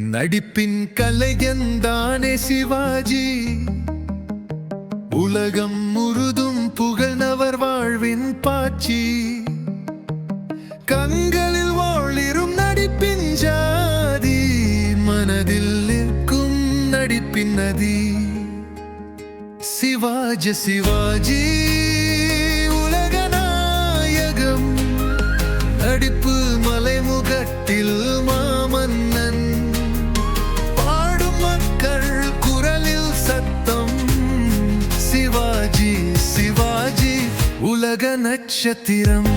நடிப்பின் கலைஞன்தானே சிவாஜி. உலகம் முழுதும் புகழ்ந்தவர் வாழ்வின் பாட்சி. கண்களில் ஒளிரும் நடிப்பின் ஜாதி, மனதில் நிற்கும் நடிப்பின் நதி. சிவாஜி சிவாஜி உலக நாயகம். நடிப்பு மலைமுகட்டில் மாமன்னன். பாடும் மக்கள் குரலில் சத்தம். சிவாஜி சிவாஜி உலக நட்சத்திரம்.